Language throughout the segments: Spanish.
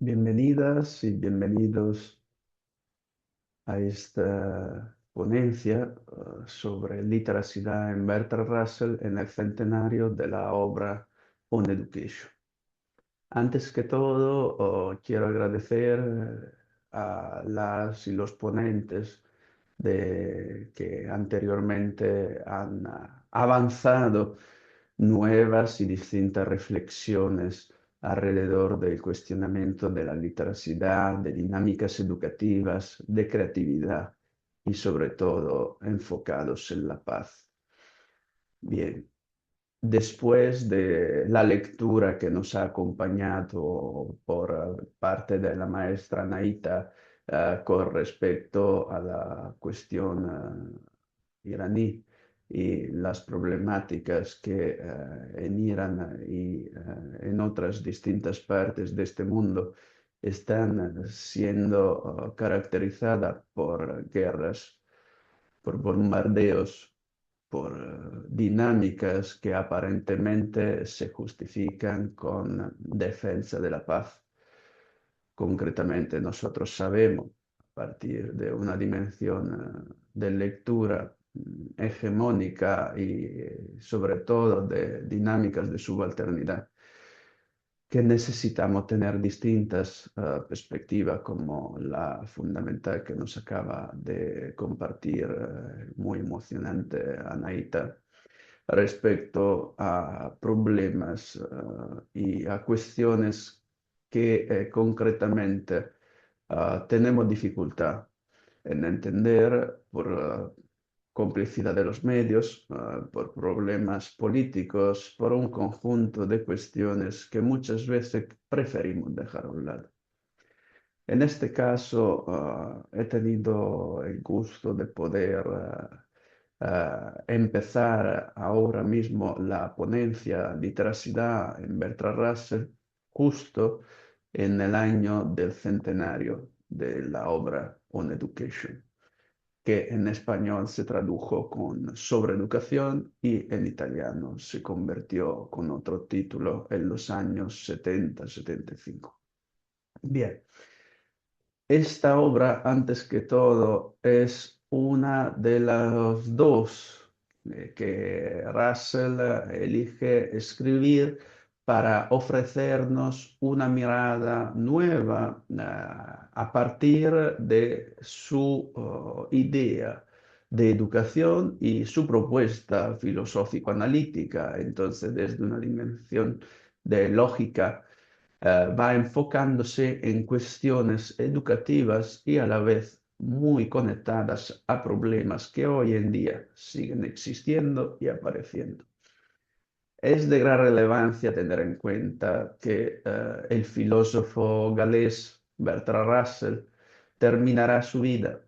Bienvenidas y bienvenidos a esta ponencia sobre literacidad en Bertrand Russell en el centenario de la obra On Education. Antes que todo, quiero agradecer a las y los ponentes que anteriormente han avanzado nuevas y distintas reflexiones alrededor del cuestionamiento de la literacidad, de dinámicas educativas, de creatividad y sobre todo enfocados en la paz. Bien, después de la lectura que nos ha acompañado por parte de la maestra Naita con respecto a la cuestión iraní y las problemáticas que en Irán y en otras distintas partes de este mundo están siendo caracterizadas por guerras, por bombardeos, por dinámicas que aparentemente se justifican con defensa de la paz. Concretamente, nosotros sabemos, a partir de una dimensión de lectura hegemónica y sobre todo de dinámicas de subalternidad, que necesitamos tener distintas perspectivas como la fundamental que nos acaba de compartir muy emocionante Anaíta respecto a problemas y a cuestiones que concretamente tenemos dificultad en entender por complicidad de los medios, por problemas políticos, por un conjunto de cuestiones que muchas veces preferimos dejar a un lado. En este caso, he tenido el gusto de poder empezar ahora mismo la ponencia Literacidad en Bertrand Russell justo en el año del centenario de la obra On Education, que en español se tradujo con Sobre Educación y en italiano se convirtió con otro título en los años 70-75. Bien. Esta obra, antes que todo, es una de las dos que Russell elige escribir para ofrecernos una mirada nueva a partir de su idea de educación y su propuesta filosófico-analítica. Entonces, desde una dimensión de lógica va enfocándose en cuestiones educativas y a la vez muy conectadas a problemas que hoy en día siguen existiendo y apareciendo. Es de gran relevancia tener en cuenta que el filósofo galés Bertrand Russell terminará su vida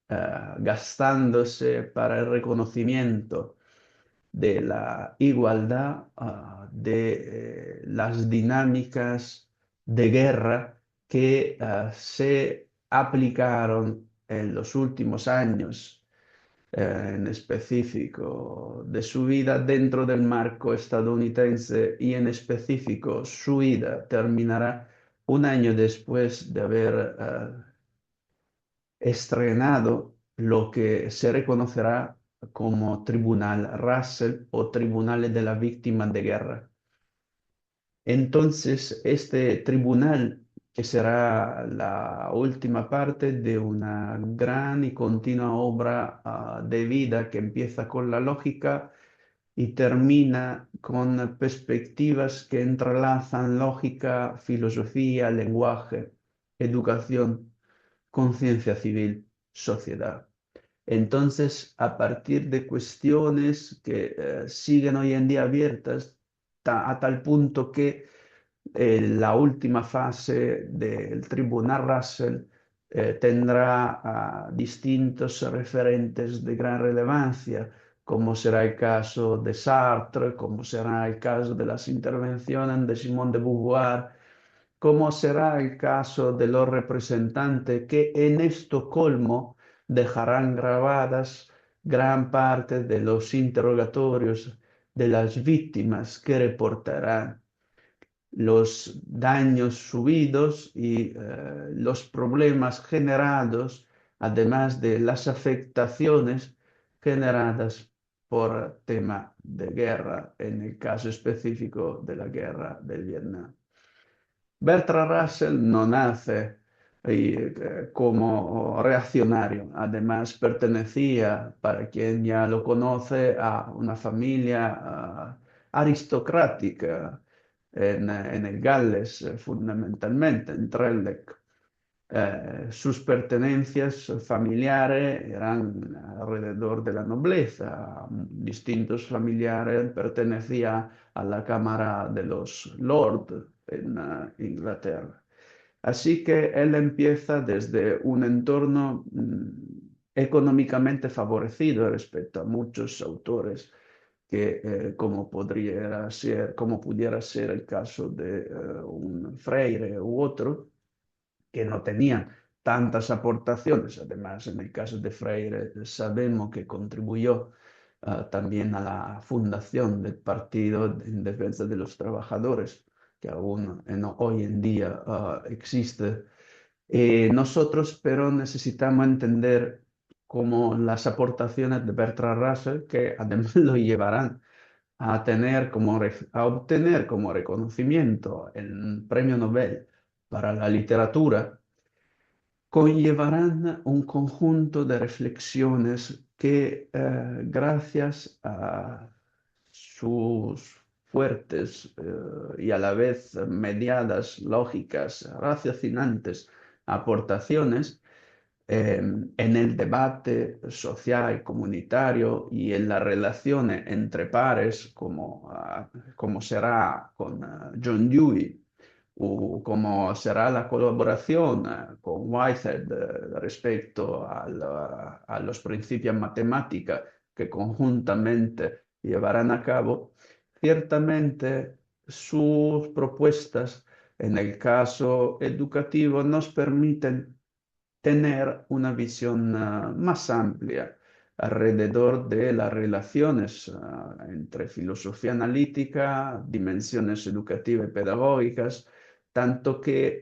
gastándose para el reconocimiento de la igualdad, de las dinámicas de guerra que se aplicaron en los últimos años, en específico de su vida dentro del marco estadounidense y en específico su vida terminará un año después de haber estrenado lo que se reconocerá como Tribunal Russell o Tribunales de la Víctima de Guerra. Entonces, este tribunal, que será la última parte de una gran y continua obra de vida que empieza con la lógica y termina con perspectivas que entrelazan lógica, filosofía, lenguaje, educación, conciencia civil, sociedad. Entonces, a partir de cuestiones que siguen hoy en día abiertas, a tal punto que la última fase del Tribunal Russell tendrá a distintos referentes de gran relevancia, como será el caso de Sartre, como será el caso de las intervenciones de Simone de Beauvoir, como será el caso de los representantes que en Estocolmo dejarán grabadas gran parte de los interrogatorios de las víctimas que reportarán los daños subidos y los problemas generados, además de las afectaciones generadas por tema de guerra, en el caso específico de la guerra del Vietnam. Bertrand Russell no nace como reaccionario, además pertenecía, para quien ya lo conoce, a una familia aristocrática en el Gales, fundamentalmente, en Trelleck. Sus pertenencias familiares eran alrededor de la nobleza. Distintos familiares pertenecían a la Cámara de los Lords en Inglaterra. Así que él empieza desde un entorno económicamente favorecido respecto a muchos autores que, como pudiera ser el caso de un Freire u otro, que no tenían tantas aportaciones. Además, en el caso de Freire, sabemos que contribuyó también a la fundación del Partido en Defensa de los Trabajadores, que aún hoy en día existe. Nosotros, pero, necesitamos entender cómo las aportaciones de Bertrand Russell, que además lo llevarán a obtener como reconocimiento el Premio Nobel para la literatura, conllevarán un conjunto de reflexiones que, gracias a sus fuertes y a la vez mediadas, lógicas, raciocinantes aportaciones, en el debate social, comunitario y en las relaciones entre pares, como será con John Dewey, o como será la colaboración con Whitehead respecto a los principios matemáticos que conjuntamente llevarán a cabo. Ciertamente sus propuestas en el caso educativo nos permiten tener una visión más amplia alrededor de las relaciones entre filosofía analítica, dimensiones educativas y pedagógicas, tanto que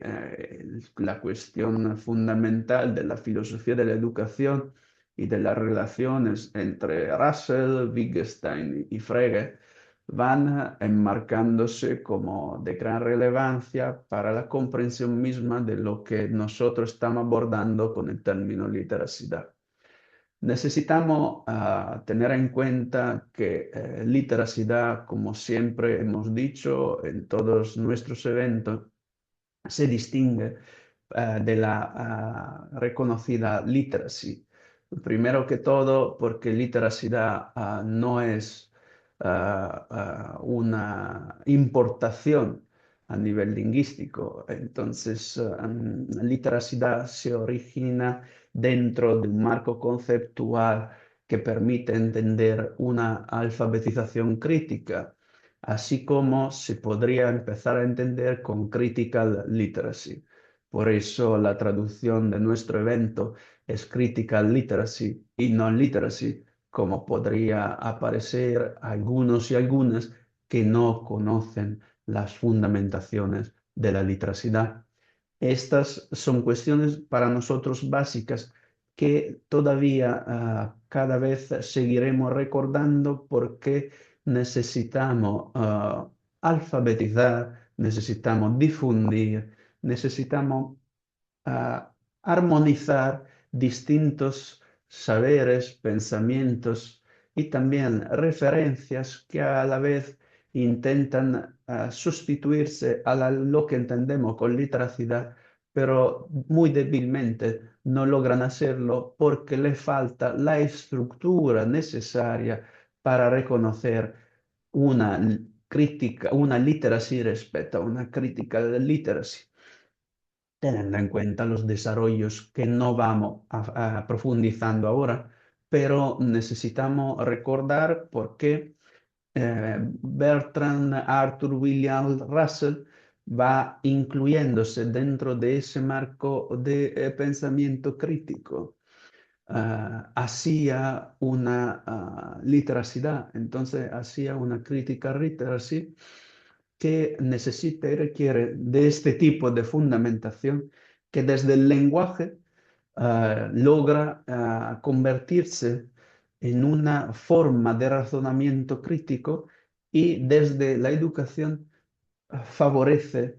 la cuestión fundamental de la filosofía de la educación y de las relaciones entre Russell, Wittgenstein y Frege van enmarcándose como de gran relevancia para la comprensión misma de lo que nosotros estamos abordando con el término literacidad. Necesitamos tener en cuenta que literacidad, como siempre hemos dicho en todos nuestros eventos, se distingue de la reconocida literacy. Primero que todo, porque literacidad no es una importación a nivel lingüístico. Entonces, literacidad se origina dentro de un marco conceptual que permite entender una alfabetización crítica, así como se podría empezar a entender con critical literacy. Por eso la traducción de nuestro evento es critical literacy y non literacy, como podría aparecer a algunos y algunas que no conocen las fundamentaciones de la literacidad. Estas son cuestiones para nosotros básicas que todavía cada vez seguiremos recordando porque necesitamos alfabetizar, necesitamos difundir, necesitamos armonizar distintos saberes, pensamientos y también referencias que a la vez intentan sustituirse a lo que entendemos con literacidad, pero muy débilmente no logran hacerlo porque le falta la estructura necesaria para reconocer una crítica, una literacy respecto a una crítica de literacy, teniendo en cuenta los desarrollos que no vamos profundizando ahora, pero necesitamos recordar por qué Bertrand Arthur William Russell va incluyéndose dentro de ese marco de pensamiento crítico. Hacía una literacidad, entonces hacía una crítica literacy que necesita y requiere de este tipo de fundamentación que desde el lenguaje logra convertirse en una forma de razonamiento crítico y desde la educación favorece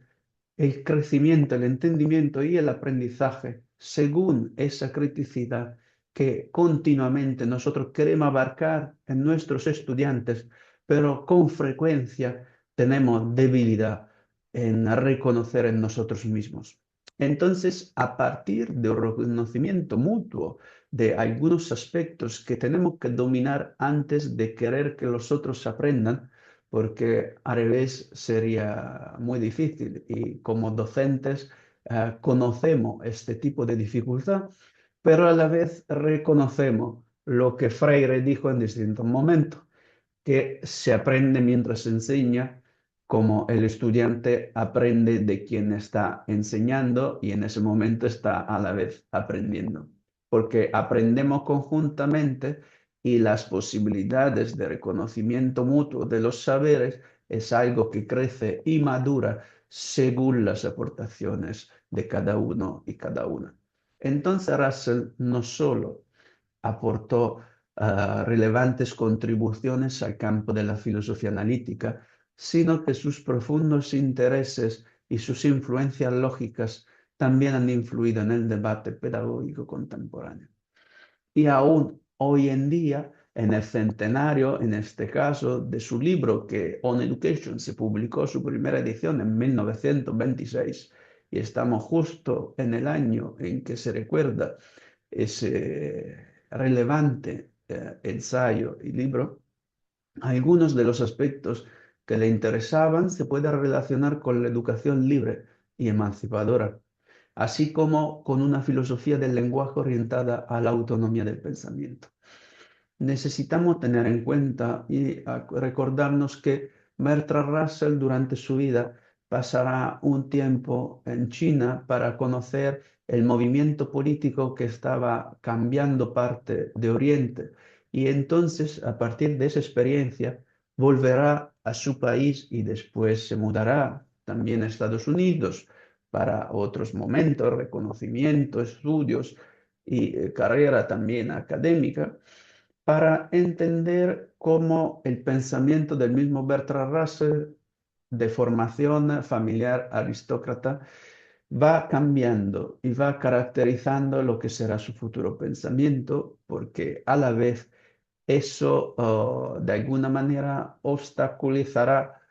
el crecimiento, el entendimiento y el aprendizaje según esa criticidad que continuamente nosotros queremos abarcar en nuestros estudiantes, pero con frecuencia tenemos debilidad en reconocer en nosotros mismos. Entonces, a partir del reconocimiento mutuo de algunos aspectos que tenemos que dominar antes de querer que los otros aprendan, porque al revés sería muy difícil y como docentes conocemos este tipo de dificultad, pero a la vez reconocemos lo que Freire dijo en distintos momentos, que se aprende mientras se enseña, como el estudiante aprende de quien está enseñando y en ese momento está a la vez aprendiendo, porque aprendemos conjuntamente y las posibilidades de reconocimiento mutuo de los saberes es algo que crece y madura según las aportaciones de cada uno y cada una. Entonces Russell no solo aportó relevantes contribuciones al campo de la filosofía analítica, sino que sus profundos intereses y sus influencias lógicas también han influido en el debate pedagógico contemporáneo. Y aún hoy en día, en el centenario, en este caso, de su libro que On Education se publicó su primera edición en 1926, y estamos justo en el año en que se recuerda ese relevante ensayo y libro, algunos de los aspectos que le interesaban se pueden relacionar con la educación libre y emancipadora, así como con una filosofía del lenguaje orientada a la autonomía del pensamiento. Necesitamos tener en cuenta y recordarnos que Bertrand Russell durante su vida pasará un tiempo en China para conocer el movimiento político que estaba cambiando parte de Oriente y entonces a partir de esa experiencia volverá a su país y después se mudará también a Estados Unidos para otros momentos, reconocimiento, estudios y carrera también académica para entender cómo el pensamiento del mismo Bertrand Russell, de formación familiar aristócrata, va cambiando y va caracterizando lo que será su futuro pensamiento, porque a la vez eso de alguna manera obstaculizará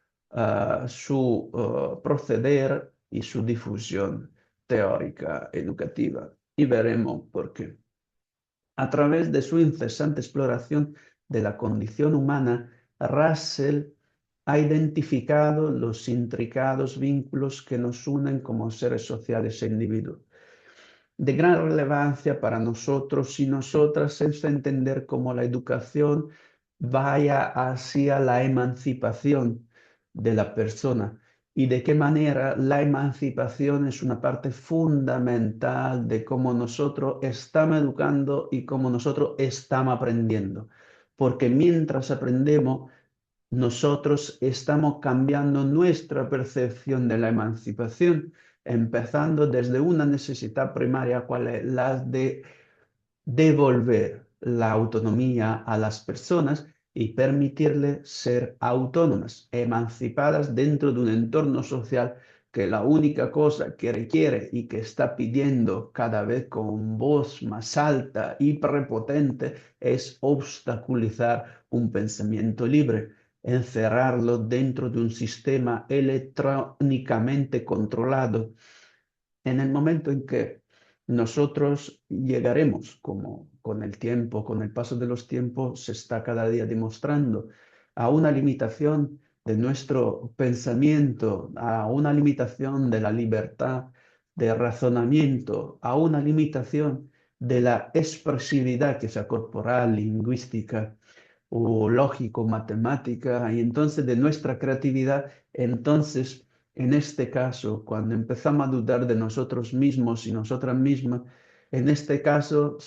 su proceder y su difusión teórica educativa. Y veremos por qué. A través de su incesante exploración de la condición humana, Russell ha identificado los intricados vínculos que nos unen como seres sociales e individuos. De gran relevancia para nosotros y nosotras es entender cómo la educación vaya hacia la emancipación de la persona y de qué manera la emancipación es una parte fundamental de cómo nosotros estamos educando y cómo nosotros estamos aprendiendo. Porque mientras aprendemos, nosotros estamos cambiando nuestra percepción de la emancipación, empezando desde una necesidad primaria, cual es la de devolver la autonomía a las personas y permitirles ser autónomas, emancipadas dentro de un entorno social que la única cosa que requiere y que está pidiendo cada vez con voz más alta y prepotente es obstaculizar un pensamiento libre, encerrarlo dentro de un sistema electrónicamente controlado. En el momento en que nosotros llegaremos, como con el tiempo, con el paso de los tiempos, se está cada día demostrando, a una limitación de nuestro pensamiento, a una limitación de la libertad de razonamiento, a una limitación de la expresividad que sea corporal, lingüística o lógico, matemática, y entonces de nuestra creatividad, entonces en este caso, cuando empezamos a dudar de nosotros mismos y nosotras mismas, en este caso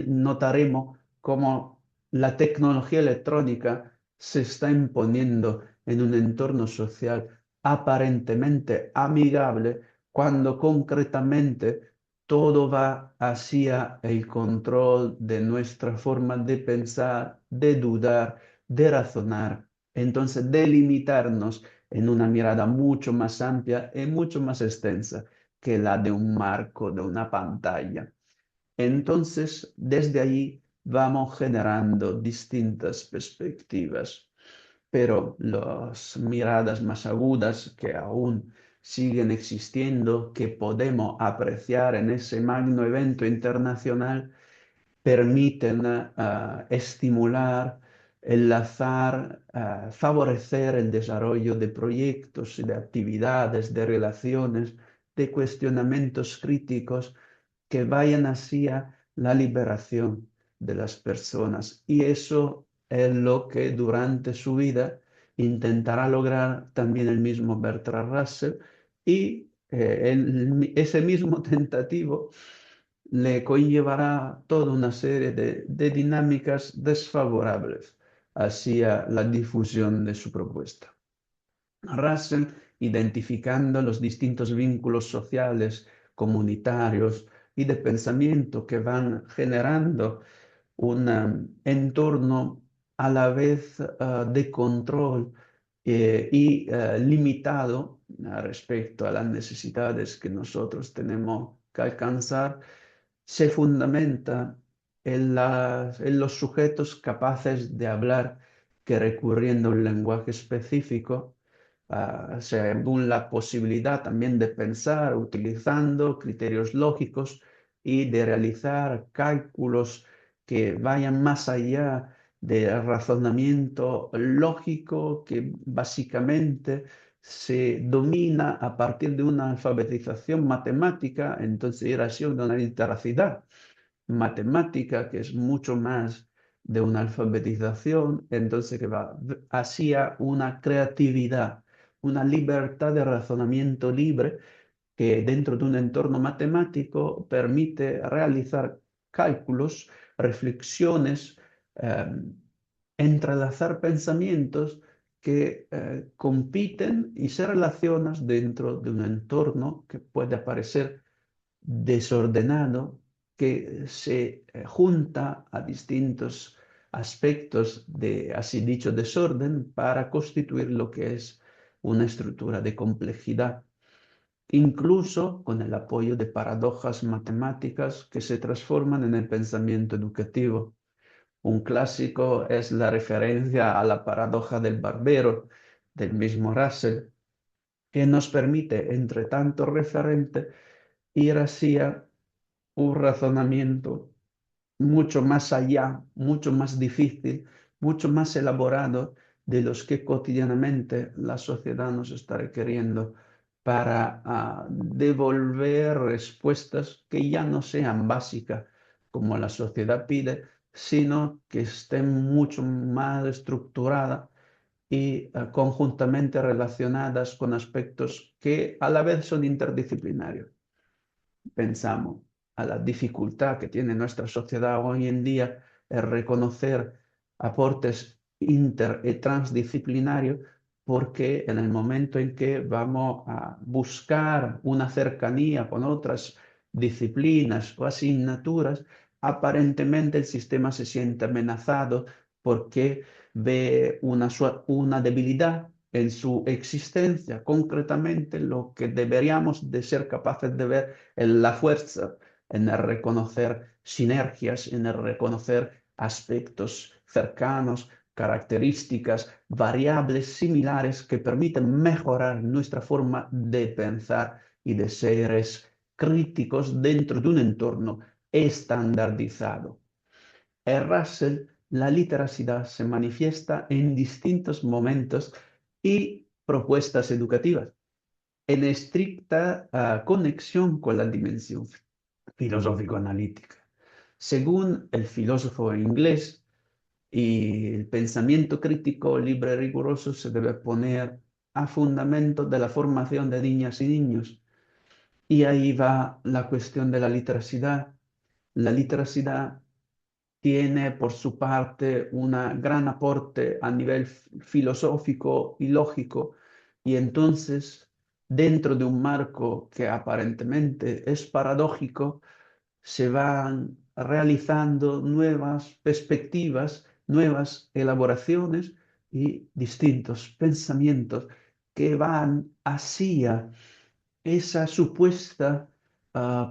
notaremos cómo la tecnología electrónica se está imponiendo en un entorno social aparentemente amigable cuando concretamente todo va hacia el control de nuestra forma de pensar, de dudar, de razonar. Entonces, delimitarnos en una mirada mucho más amplia y mucho más extensa que la de un marco, de una pantalla. Entonces, desde allí vamos generando distintas perspectivas, pero las miradas más agudas que aún siguen existiendo, que podemos apreciar en ese magno evento internacional, permiten estimular, enlazar, favorecer el desarrollo de proyectos, de actividades, de relaciones, de cuestionamientos críticos que vayan hacia la liberación de las personas. Y eso es lo que durante su vida intentará lograr también el mismo Bertrand Russell y ese mismo tentativo le conllevará toda una serie de dinámicas desfavorables hacia la difusión de su propuesta. Russell, identificando los distintos vínculos sociales, comunitarios y de pensamiento que van generando un entorno a la vez de control limitado respecto a las necesidades que nosotros tenemos que alcanzar, se fundamenta en los sujetos capaces de hablar que recurriendo a un lenguaje específico, según la posibilidad también de pensar utilizando criterios lógicos y de realizar cálculos que vayan más allá del razonamiento lógico que básicamente se domina a partir de una alfabetización matemática, entonces ir hacia una literacidad matemática que es mucho más de una alfabetización, entonces que va hacia una creatividad, una libertad de razonamiento libre que dentro de un entorno matemático permite realizar cálculos, reflexiones, eh, entrelazar pensamientos que compiten y se relacionan dentro de un entorno que puede parecer desordenado, que se junta a distintos aspectos de, así dicho, desorden para constituir lo que es una estructura de complejidad, incluso con el apoyo de paradojas matemáticas que se transforman en el pensamiento educativo. Un clásico es la referencia a la paradoja del barbero del mismo Russell, que nos permite, entre tanto referente, ir hacia un razonamiento mucho más allá, mucho más difícil, mucho más elaborado de los que cotidianamente la sociedad nos está requiriendo para devolver respuestas que ya no sean básicas como la sociedad pide, sino que estén mucho más estructuradas y conjuntamente relacionadas con aspectos que a la vez son interdisciplinarios. Pensamos a la dificultad que tiene nuestra sociedad hoy en día en reconocer aportes inter y transdisciplinarios, porque en el momento en que vamos a buscar una cercanía con otras disciplinas o asignaturas, aparentemente el sistema se siente amenazado porque ve una debilidad en su existencia, concretamente lo que deberíamos de ser capaces de ver en la fuerza, en el reconocer sinergias, en el reconocer aspectos cercanos, características, variables similares que permiten mejorar nuestra forma de pensar y de seres críticos dentro de un entorno estandarizado. En Russell, la literacidad se manifiesta en distintos momentos y propuestas educativas, en estricta conexión con la dimensión filosófico-analítica. Según el filósofo inglés, y el pensamiento crítico libre y riguroso se debe poner a fundamento de la formación de niñas y niños. Y ahí va la cuestión de la literacidad. La literacidad tiene por su parte un gran aporte a nivel filosófico y lógico, Y entonces, dentro de un marco que aparentemente es paradójico, se van realizando nuevas perspectivas, nuevas elaboraciones y distintos pensamientos que van hacia esa supuesta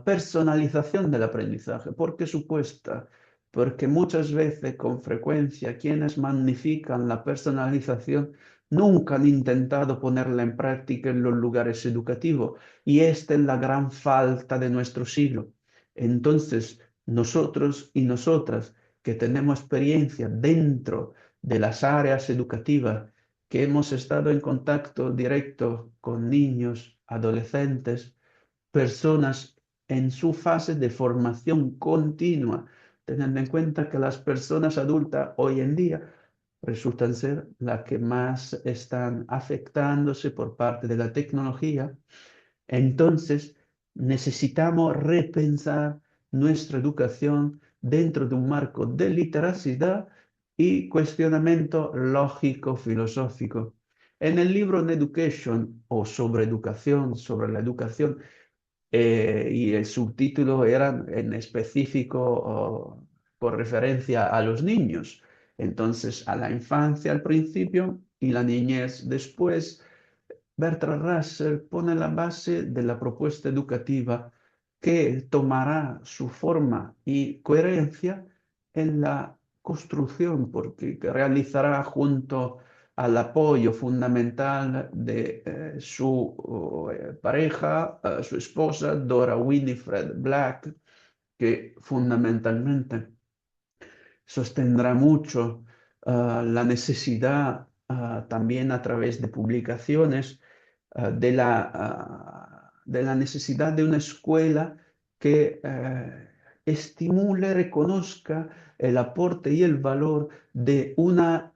personalización del aprendizaje. ¿Por qué supuesta? Porque muchas veces, con frecuencia, quienes magnifican la personalización nunca han intentado ponerla en práctica en los lugares educativos, y esta es la gran falta de nuestro siglo. Entonces, nosotros y nosotras que tenemos experiencia dentro de las áreas educativas, que hemos estado en contacto directo con niños, adolescentes, personas en su fase de formación continua, teniendo en cuenta que las personas adultas hoy en día resultan ser las que más están afectándose por parte de la tecnología. Entonces, necesitamos repensar nuestra educación dentro de un marco de literacidad y cuestionamiento lógico-filosófico. En el libro On Education, o sobre educación, sobre la educación, y el subtítulo era en específico por referencia a los niños. Entonces, a la infancia al principio y la niñez después. Bertrand Russell pone la base de la propuesta educativa que tomará su forma y coherencia en la construcción, porque que realizará junto al apoyo fundamental de su pareja, su esposa, Dora Winifred Black, que fundamentalmente sostendrá mucho la necesidad también a través de publicaciones de la necesidad de una escuela que estimule, reconozca el aporte y el valor de una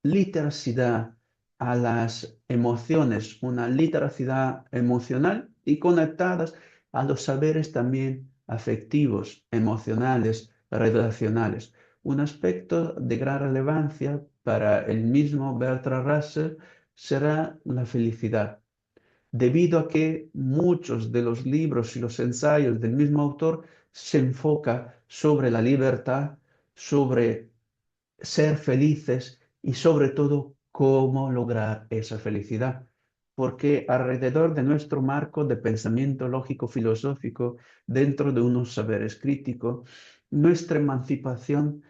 literacidad a las emociones, una literacidad emocional y conectadas a los saberes también afectivos, emocionales, relacionales. Un aspecto de gran relevancia para el mismo Bertrand Russell será la felicidad, debido a que muchos de los libros y los ensayos del mismo autor se enfocan sobre la libertad, sobre ser felices y sobre todo cómo lograr esa felicidad. Porque alrededor de nuestro marco de pensamiento lógico filosófico, dentro de unos saberes críticos, nuestra emancipación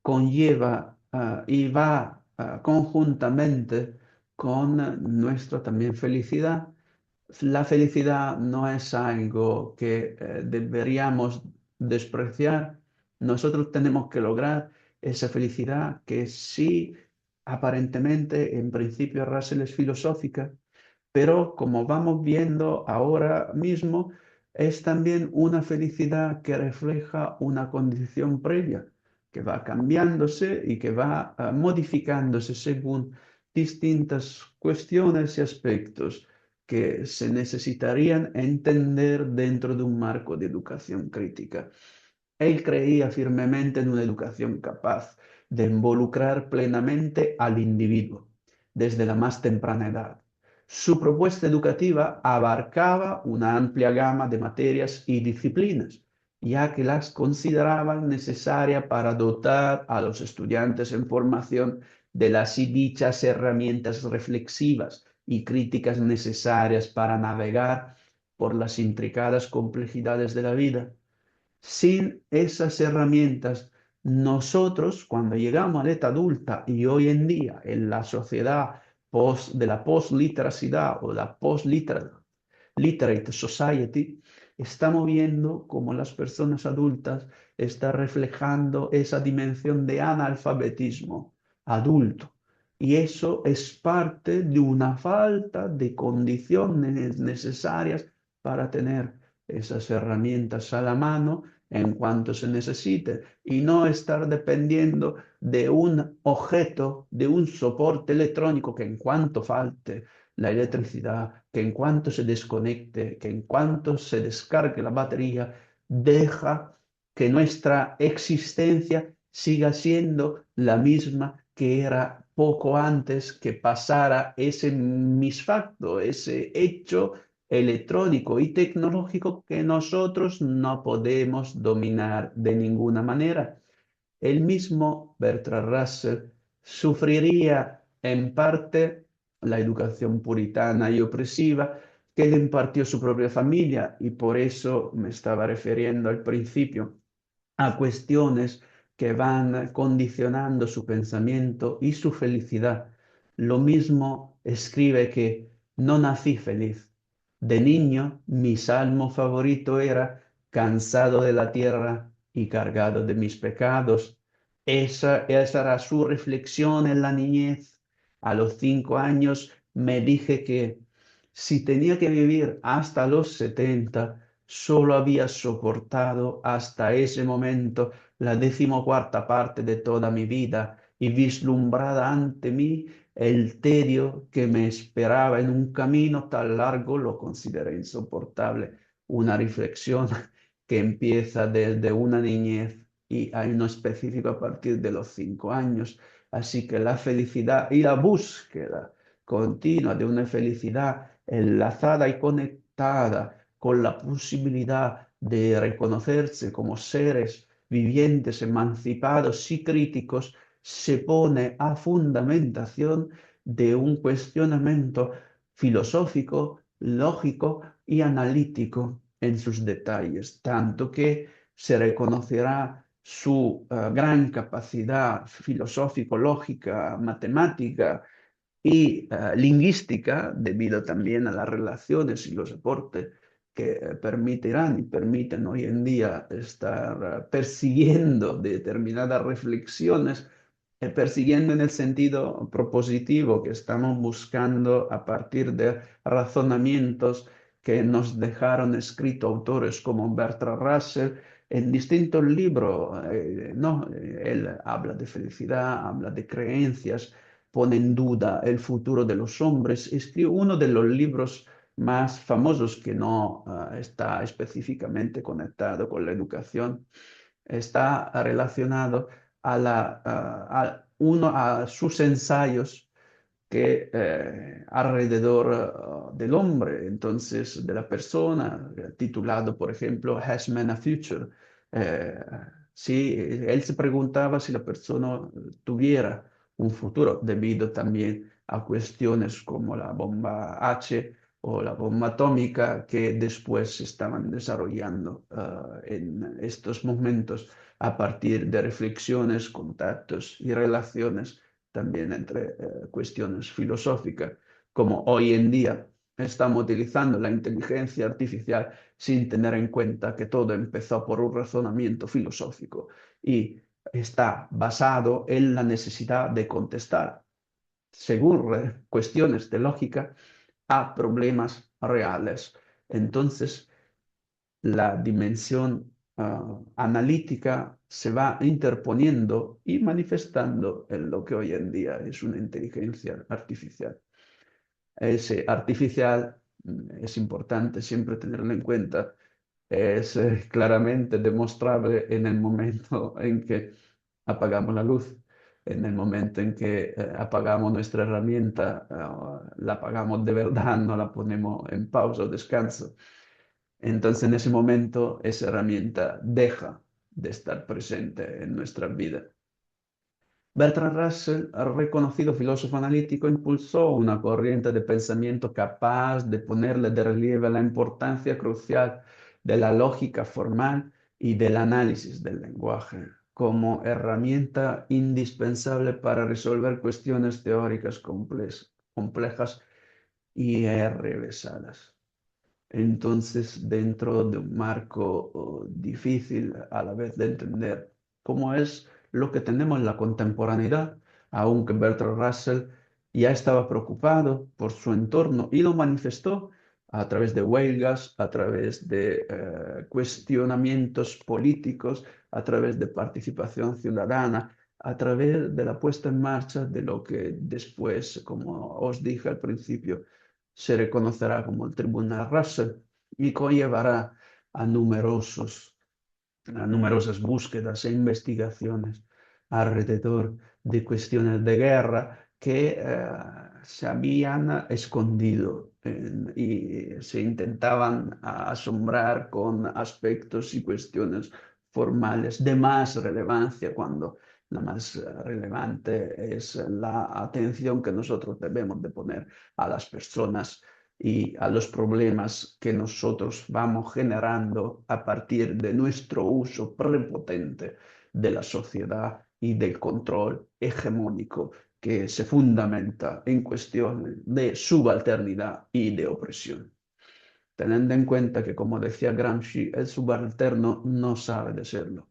conlleva y va conjuntamente con nuestra también felicidad. La felicidad no es algo que deberíamos despreciar. Nosotros tenemos que lograr esa felicidad que sí, aparentemente, en principio, Russell es filosófica, pero como vamos viendo ahora mismo, es también una felicidad que refleja una condición previa, que va cambiándose y que va modificándose según distintas cuestiones y aspectos que se necesitarían entender dentro de un marco de educación crítica. Él creía firmemente en una educación capaz de involucrar plenamente al individuo desde la más temprana edad. Su propuesta educativa abarcaba una amplia gama de materias y disciplinas, ya que las consideraban necesarias para dotar a los estudiantes en formación de las y dichas herramientas reflexivas y críticas necesarias para navegar por las intricadas complejidades de la vida. Sin esas herramientas, nosotros, cuando llegamos a la edad adulta y hoy en día en la sociedad de la post-literacidad o la post-literate society, estamos viendo cómo las personas adultas están reflejando esa dimensión de analfabetismo adulto. Y eso es parte de una falta de condiciones necesarias para tener esas herramientas a la mano en cuanto se necesite y no estar dependiendo de un objeto, de un soporte electrónico que en cuanto falte la electricidad, que en cuanto se desconecte, que en cuanto se descargue la batería, deja que nuestra existencia siga siendo la misma que era poco antes que pasara ese misfacto, ese hecho electrónico y tecnológico que nosotros no podemos dominar de ninguna manera. El mismo Bertrand Russell sufriría en parte la educación puritana y opresiva que le impartió su propia familia, y por eso me estaba refiriendo al principio a cuestiones que van condicionando su pensamiento y su felicidad. Lo mismo escribe que no nací feliz. De niño, mi salmo favorito era cansado de la tierra y cargado de mis pecados. Esa era su reflexión en la niñez. A los 5 años me dije que si tenía que vivir hasta los 70, solo había soportado hasta ese momento la 14ª parte de toda mi vida, y vislumbrada ante mí el tedio que me esperaba en un camino tan largo, lo consideré insoportable. Una reflexión que empieza desde una niñez y hay uno específico a partir de los 5 años. Así que la felicidad y la búsqueda continua de una felicidad enlazada y conectada con la posibilidad de reconocerse como seres vivientes, emancipados y críticos, se pone a fundamentación de un cuestionamiento filosófico, lógico y analítico en sus detalles, tanto que se reconocerá su gran capacidad filosófico-lógica, matemática y lingüística, debido también a las relaciones y los aportes que permitirán y permiten hoy en día estar persiguiendo determinadas reflexiones, persiguiendo en el sentido propositivo que estamos buscando a partir de razonamientos que nos dejaron escritos autores como Bertrand Russell en distintos libros. ¿No? Él habla de felicidad, habla de creencias, pone en duda el futuro de los hombres. Escribe uno de los libros más famosos que no está específicamente conectado con la educación, está relacionado a sus ensayos que alrededor del hombre, entonces de la persona, titulado, por ejemplo, Has Man a Future? Eh, sí, él se preguntaba si la persona tuviera un futuro, debido también a cuestiones como la bomba H o la bomba atómica que después se estaban desarrollando en estos momentos a partir de reflexiones, contactos y relaciones también entre cuestiones filosóficas, como hoy en día estamos utilizando la inteligencia artificial sin tener en cuenta que todo empezó por un razonamiento filosófico y está basado en la necesidad de contestar, según cuestiones de lógica, a problemas reales. Entonces, la dimensión analítica se va interponiendo y manifestando en lo que hoy en día es una inteligencia artificial. Ese artificial, es importante siempre tenerlo en cuenta, es claramente demostrable en el momento en que apagamos la luz, en el momento en que apagamos nuestra herramienta, la apagamos de verdad, no la ponemos en pausa o descanso. Entonces, en ese momento, esa herramienta deja de estar presente en nuestra vida. Bertrand Russell, reconocido filósofo analítico, impulsó una corriente de pensamiento capaz de ponerle de relieve la importancia crucial de la lógica formal y del análisis del lenguaje como herramienta indispensable para resolver cuestiones teóricas complejas y revesadas. Entonces, dentro de un marco difícil a la vez de entender cómo es lo que tenemos en la contemporaneidad, aunque Bertrand Russell ya estaba preocupado por su entorno y lo manifestó a través de huelgas, a través de cuestionamientos políticos, a través de participación ciudadana, a través de la puesta en marcha de lo que después, como os dije al principio, se reconocerá como el Tribunal Russell y conllevará a numerosas búsquedas e investigaciones alrededor de cuestiones de guerra que se habían escondido y se intentaban asombrar con aspectos y cuestiones formales de más relevancia, cuando la más relevante es la atención que nosotros debemos de poner a las personas y a los problemas que nosotros vamos generando a partir de nuestro uso prepotente de la sociedad y del control hegemónico que se fundamenta en cuestiones de subalternidad y de opresión. Teniendo en cuenta que, como decía Gramsci, el subalterno no sabe de serlo.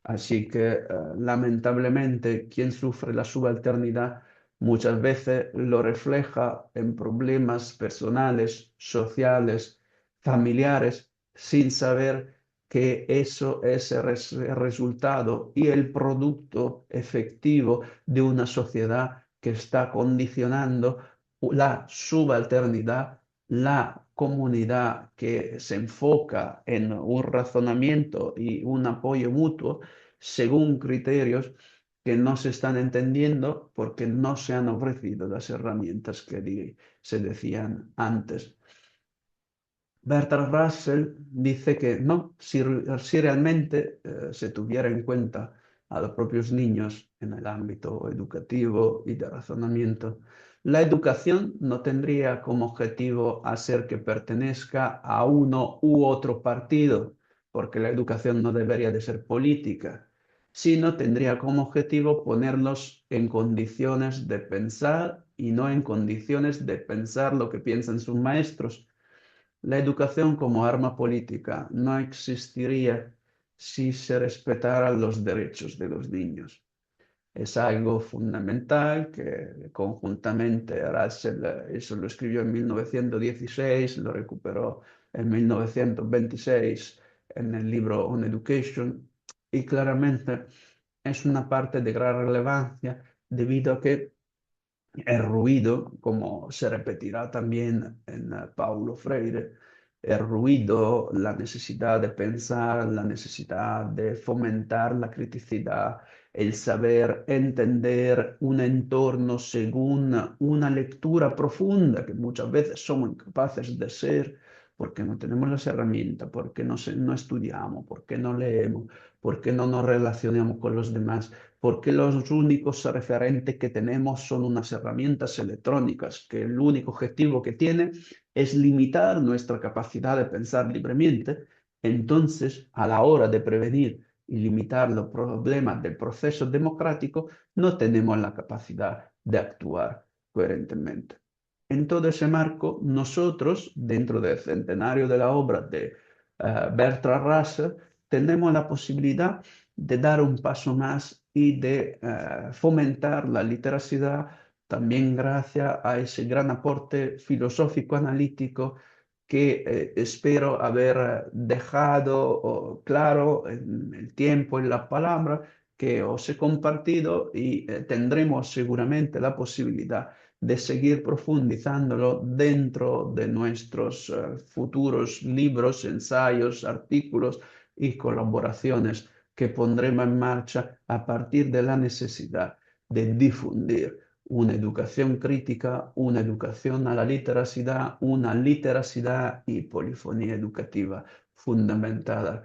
Así que, lamentablemente, quien sufre la subalternidad muchas veces lo refleja en problemas personales, sociales, familiares, sin saber que eso es el resultado y el producto efectivo de una sociedad que está condicionando la subalternidad, la comunidad que se enfoca en un razonamiento y un apoyo mutuo según criterios que no se están entendiendo porque no se han ofrecido las herramientas que se decían antes. Bertrand Russell dice que no, si realmente se tuviera en cuenta a los propios niños en el ámbito educativo y de razonamiento, la educación no tendría como objetivo hacer que pertenezca a uno u otro partido, porque la educación no debería de ser política, sino tendría como objetivo ponerlos en condiciones de pensar y no en condiciones de pensar lo que piensan sus maestros. La educación como arma política no existiría si se respetaran los derechos de los niños. Es algo fundamental que conjuntamente Russell, eso lo escribió en 1916, lo recuperó en 1926 en el libro On Education, y claramente es una parte de gran relevancia debido a que el ruido, como se repetirá también en Paulo Freire, el ruido, la necesidad de pensar, la necesidad de fomentar la criticidad, el saber entender un entorno según una lectura profunda que muchas veces somos incapaces de ser porque no tenemos las herramientas, porque no estudiamos, porque no leemos, porque no nos relacionamos con los demás, porque los únicos referentes que tenemos son unas herramientas electrónicas, que el único objetivo que tiene es limitar nuestra capacidad de pensar libremente. Entonces, a la hora de prevenir y limitar los problemas del proceso democrático, no tenemos la capacidad de actuar coherentemente. En todo ese marco, nosotros, dentro del centenario de la obra de Bertrand Russell, tenemos la posibilidad de dar un paso más y de fomentar la literacidad también gracias a ese gran aporte filosófico-analítico que espero haber dejado claro en el tiempo, en la palabra que os he compartido, y tendremos seguramente la posibilidad de seguir profundizándolo dentro de nuestros futuros libros, ensayos, artículos y colaboraciones que pondremos en marcha a partir de la necesidad de difundir una educación crítica, una educación a la literacidad, una literacidad y polifonía educativa fundamentada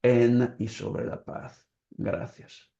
en y sobre la paz. Gracias.